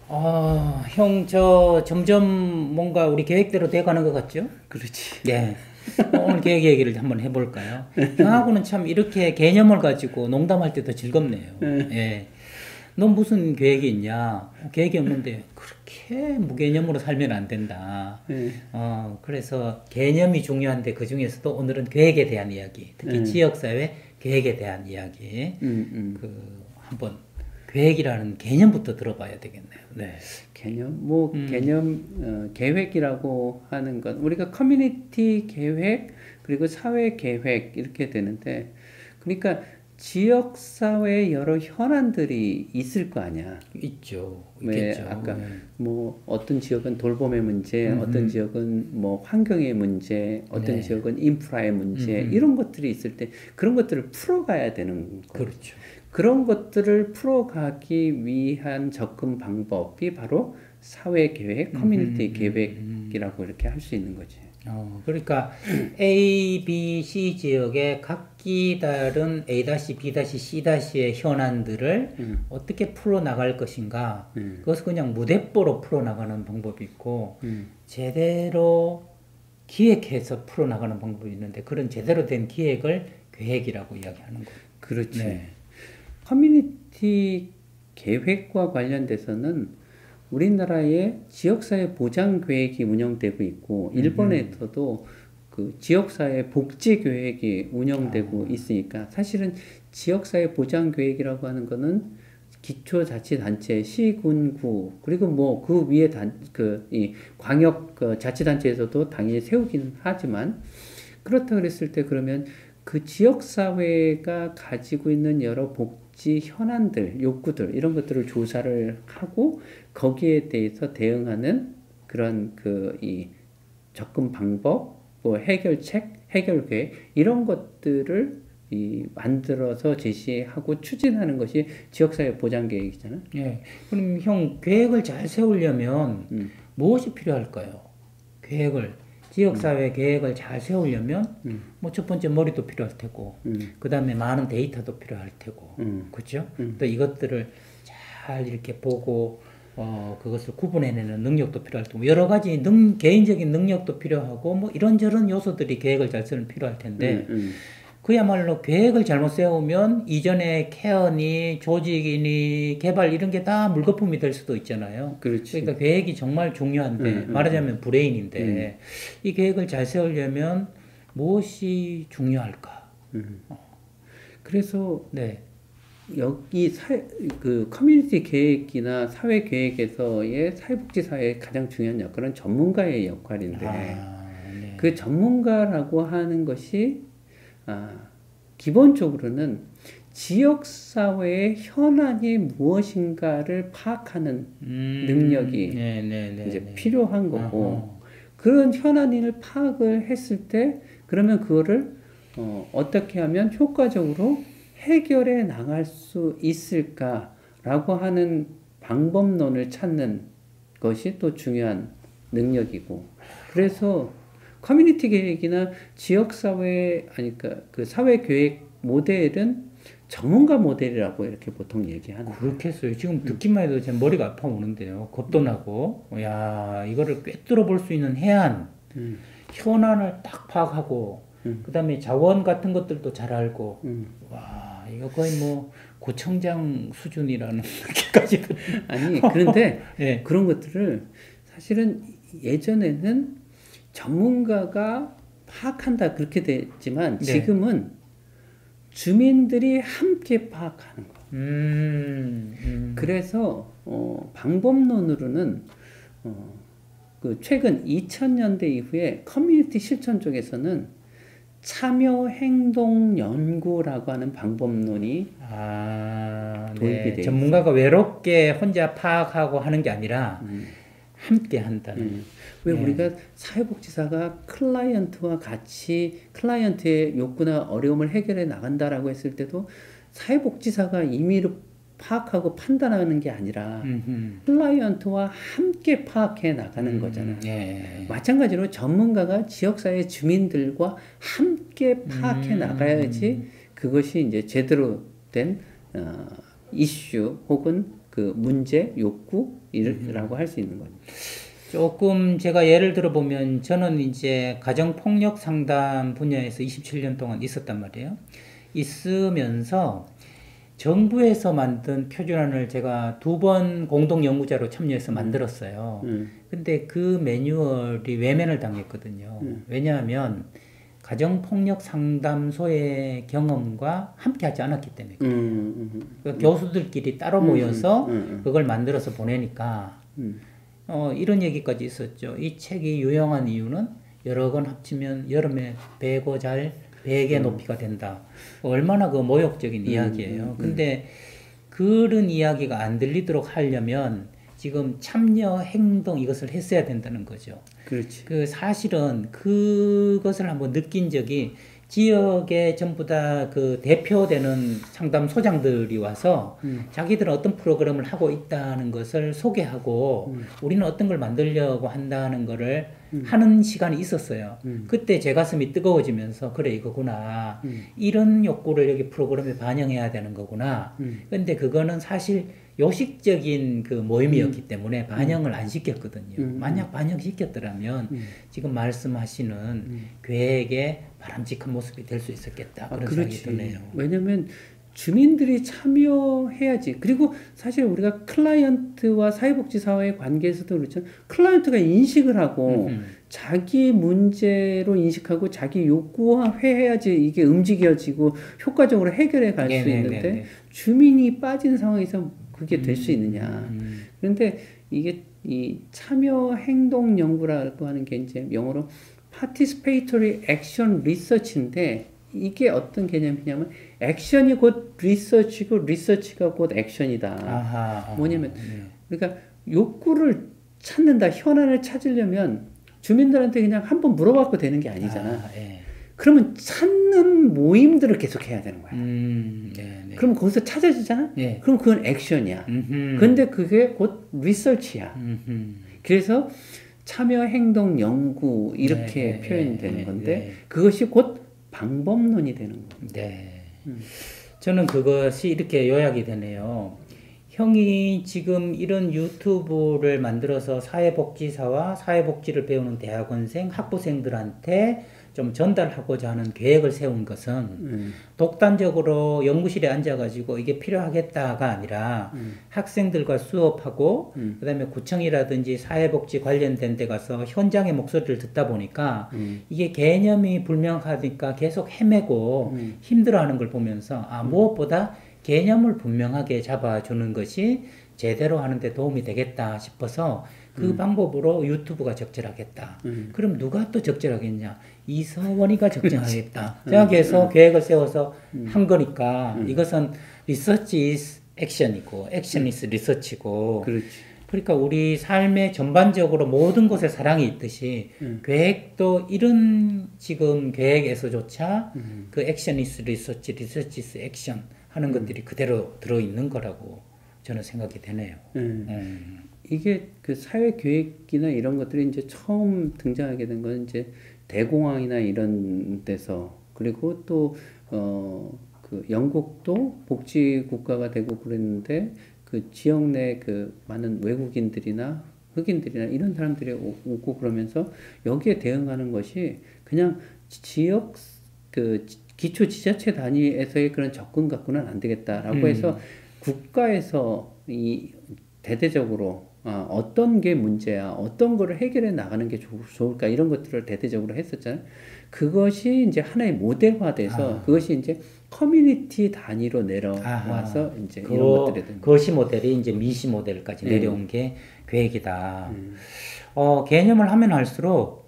형, 저 점점 뭔가 우리 계획대로 돼가는 것 같죠? 그렇지. 예. 오늘 계획 얘기를 한번 해볼까요? 형하고는 참 이렇게 개념을 가지고 농담할 때 더 즐겁네요. 예. 넌 무슨 계획이 있냐? 계획이 없는데 그렇게 무개념으로 살면 안 된다. 예. 그래서 개념이 중요한데 그 중에서도 오늘은 계획에 대한 이야기, 특히 지역사회 계획에 대한 이야기, 한번 계획이라는 개념부터 들어봐야 되겠네요. 네. 개념, 계획이라고 하는 건, 우리가 커뮤니티 계획, 그리고 사회 계획, 이렇게 되는데, 그러니까 지역사회에 여러 현안들이 있을 거 아니야. 있죠. 왜, 있겠죠. 아까, 어떤 지역은 돌봄의 문제, 어떤 지역은 환경의 문제, 어떤 네. 지역은 인프라의 문제, 이런 것들이 있을 때, 그런 것들을 풀어가야 되는 거. 그렇죠. 그런 것들을 풀어가기 위한 접근 방법이 바로 사회 계획, 커뮤니티 계획이라고 이렇게 할 수 있는 거지. 그러니까 A, B, C 지역의 각기 다른 A-B-C-의 현안들을 어떻게 풀어나갈 것인가. 그것을 그냥 무대뽀로 풀어나가는 방법이 있고 제대로 기획해서 풀어나가는 방법이 있는데 그런 제대로 된 기획을 계획이라고 이야기하는 거예요. 그렇지. 네. 커뮤니티 계획과 관련돼서는 우리나라의 지역사회 보장 계획이 운영되고 있고 일본에서도 그 지역사회 복지 계획이 운영되고 있으니까 사실은 지역사회 보장 계획이라고 하는 거는 기초자치단체, 시군구 그리고 그 위에 이 광역 자치단체에서도 당연히 세우기는 하지만 그렇다 그랬을 때 그러면 그 지역사회가 가지고 있는 여러 복지 현안들, 욕구들, 이런 것들을 조사를 하고 거기에 대해서 대응하는 그런 이 접근 방법, 해결책, 해결계획, 이런 것들을 만들어서 제시하고 추진하는 것이 지역사회 보장계획이잖아. 예. 그럼 형, 계획을 잘 세우려면 무엇이 필요할까요? 지역사회 계획을 잘 세우려면, 첫 번째 머리도 필요할 테고, 그 다음에 많은 데이터도 필요할 테고, 그죠? 또 이것들을 잘 이렇게 보고, 그것을 구분해내는 능력도 필요할 테고, 여러 가지 개인적인 능력도 필요하고, 이런저런 요소들이 계획을 잘 쓰는 필요할 텐데, 그야말로 계획을 잘못 세우면 이전에 케어니 조직이니 개발 이런 게 다 물거품이 될 수도 있잖아요. 그렇지. 그러니까 계획이 정말 중요한데 말하자면 브레인인데 이 계획을 잘 세우려면 무엇이 중요할까? 그래서 네. 여기 그 커뮤니티 계획이나 사회 계획에서의 사회복지사회의 가장 중요한 역할은 전문가의 역할인데 네. 그 전문가라고 하는 것이 기본적으로는 지역사회의 현안이 무엇인가를 파악하는 능력이 이제 필요한 거고, 그런 현안을 파악을 했을 때, 그러면 그거를, 어떻게 하면 효과적으로 해결해 나갈 수 있을까라고 하는 방법론을 찾는 것이 또 중요한 능력이고, 그래서 커뮤니티 계획이나 지역사회, 그 사회계획 모델은 전문가 모델이라고 이렇게 보통 얘기하는 거예요. 그렇겠어요. 지금 듣기만 해도 제 머리가 아파오는데요. 겁도 나고, 이거를 꿰뚫어 볼 수 있는 현안을 딱 파악하고, 그 다음에 자원 같은 것들도 잘 알고, 이거 거의 고청장 수준이라는 느낌까지. 아니, 그런데 네. 그런 것들을 사실은 예전에는 전문가가 파악한다 그렇게 됐지만 지금은 주민들이 함께 파악하는 거. 그래서 방법론으로는 그 최근 2000년대 이후에 커뮤니티 실천 쪽에서는 참여 행동 연구라고 하는 방법론이 도입이 돼 전문가가 외롭게 혼자 파악하고 하는 게 아니라 함께 한다는. 왜 우리가 사회복지사가 클라이언트와 같이 클라이언트의 욕구나 어려움을 해결해 나간다라고 했을 때도 사회복지사가 임의로 파악하고 판단하는 게 아니라 클라이언트와 함께 파악해 나가는 거잖아요. 마찬가지로 전문가가 지역사회 주민들과 함께 파악해 나가야지 그것이 이제 제대로 된 이슈 혹은 그 문제, 욕구라고 할 수 있는 거죠. 조금 제가 예를 들어 보면 저는 이제 가정폭력 상담 분야에서 27년 동안 있었단 말이에요. 있으면서 정부에서 만든 표준안을 제가 2번 공동 연구자로 참여해서 만들었어요. 근데 그 매뉴얼이 외면을 당했거든요. 왜냐하면 가정폭력 상담소의 경험과 함께하지 않았기 때문에 그러니까 교수들끼리 따로 모여서 그걸 만들어서 보내니까 이런 얘기까지 있었죠. 이 책이 유용한 이유는 여러 권 합치면 여름에 베고 잘 베개 높이가 된다. 얼마나 그 모욕적인 이야기예요. 근데 그런 이야기가 안 들리도록 하려면 지금 참여 행동 이것을 했어야 된다는 거죠. 그렇지. 그 사실은 그것을 한번 느낀 적이 지역에 전부 다 그 대표되는 상담소장들이 와서 자기들은 어떤 프로그램을 하고 있다는 것을 소개하고 우리는 어떤 걸 만들려고 한다는 거를 하는 시간이 있었어요. 그때 제 가슴이 뜨거워지면서 그래 이거구나. 이런 욕구를 여기 프로그램에 반영해야 되는 거구나. 근데 그거는 사실 요식적인 그 모임이었기 때문에 반영을 안 시켰거든요. 만약 반영시켰더라면 지금 말씀하시는 계획의 바람직한 모습이 될 수 있었겠다. 그런 생각이 드네요. 왜냐면 주민들이 참여해야지. 그리고 사실 우리가 클라이언트와 사회복지사와의 관계에서도 그렇죠. 클라이언트가 인식을 하고 자기 문제로 인식하고 자기 욕구화해야지 이게 움직여지고 효과적으로 해결해 갈 수 있는데 주민이 빠진 상황에서 그게 될 수 있느냐. 그런데 이게 이 참여 행동 연구라고 하는 게 이제 영어로 participatory action research인데 이게 어떤 개념이냐면 액션이 곧 리서치고 리서치가 곧 액션이다. 뭐냐면 그러니까 욕구를 찾는다, 현안을 찾으려면 주민들한테 그냥 한번 물어봤고 되는 게 아니잖아. 그러면 찾는 모임들을 계속 해야 되는 거야. 그럼 거기서 찾아지잖아? 그럼 그건 액션이야. 근데 그게 곧 리서치야. 그래서 참여 행동 연구 이렇게 표현되는 건데 그것이 곧 방법론이 되는 겁니다. 저는 그것이 이렇게 요약이 되네요. 형이 지금 이런 유튜브를 만들어서 사회복지사와 사회복지를 배우는 대학원생, 학부생들한테 좀 전달하고자 하는 계획을 세운 것은 독단적으로 연구실에 앉아가지고 이게 필요하겠다가 아니라 학생들과 수업하고 그다음에 구청이라든지 사회복지 관련된 데 가서 현장의 목소리를 듣다 보니까 이게 개념이 불명하니까 계속 헤매고 힘들어하는 걸 보면서 무엇보다 개념을 분명하게 잡아주는 것이 제대로 하는데 도움이 되겠다 싶어서 그 방법으로 유튜브가 적절하겠다. 그럼 누가 또 적절하겠냐? 이서원이가 적절하겠다. 생각해서 계획을 세워서 한 거니까 이것은 research is action이고 action is research고 그러니까 우리 삶의 전반적으로 모든 것에 사랑이 있듯이 계획도 이런 지금 계획에서조차 그 action is research, research is action 하는 것들이 그대로 들어있는 거라고 저는 생각이 되네요. 이게 그 사회계획이나 이런 것들이 이제 처음 등장하게 된 건 이제 대공황이나 이런 데서 그리고 또, 그 영국도 복지국가가 되고 그랬는데 그 지역 내 그 많은 외국인들이나 흑인들이나 이런 사람들이 오고 그러면서 여기에 대응하는 것이 그냥 지역 그 기초지자체 단위에서의 그런 접근 갖고는 안 되겠다라고 해서 국가에서 이 대대적으로 어떤 게 문제야, 어떤 거를 해결해 나가는 게 좋을까 이런 것들을 대대적으로 했었잖아요. 그것이 이제 하나의 모델화돼서 그것이 이제 커뮤니티 단위로 내려와서 이제 이런 것들이 된 그것이 모델이 이제 미시 모델까지 내려온 게 계획이다. 개념을 하면 할수록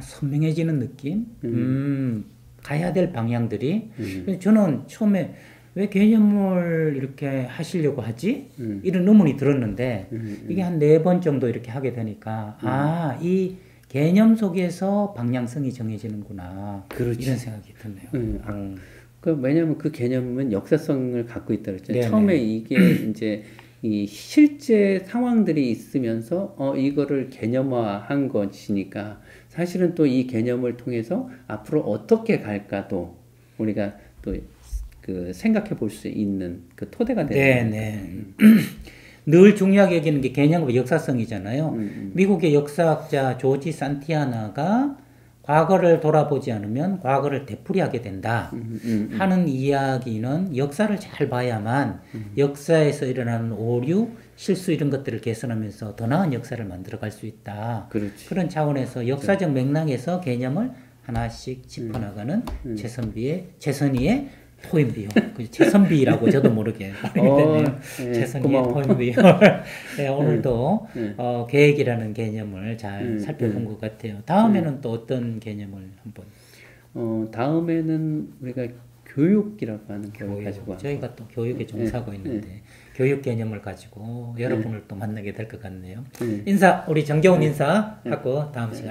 선명해지는 느낌. 가야 될 방향들이 저는 처음에 왜 개념을 이렇게 하시려고 하지? 이런 의문이 들었는데 이게 한 4번 정도 이렇게 하게 되니까 이 개념 속에서 방향성이 정해지는구나. 이런 생각이 드네요. 왜냐하면 그 개념은 역사성을 갖고 있다 그랬잖아요. 처음에 이게 이제 이 실제 상황들이 있으면서 이거를 개념화한 것이니까 사실은 또 이 개념을 통해서 앞으로 어떻게 갈까도 우리가 또 그 생각해 볼 수 있는 그 토대가 되는 네네. 늘 중요하게 여기는 게 개념과 역사성이잖아요. 미국의 역사학자 조지 산티아나가 과거를 돌아보지 않으면 과거를 되풀이하게 된다 하는 이야기는 역사를 잘 봐야만 역사에서 일어나는 오류, 실수 이런 것들을 개선하면서 더 나은 역사를 만들어갈 수 있다. 그렇지. 그런 차원에서 역사적 맥락에서 개념을 하나씩 짚어나가는 최선희의 포엠 비용. 최선비라고 저도 모르게 말했네요. 최선희의 포엠 비용. 네, 오늘도 계획이라는 개념을 잘 살펴본 것 같아요. 다음에는 또 어떤 개념을 한번? 다음에는 우리가 교육이라고 하는 걸 가지고 저희가 또 교육에 종사하고 있는데 교육 개념을 가지고 여러분을 또 만나게 될 것 같네요. 인사 우리 정겨운 인사 하고 다음 시간.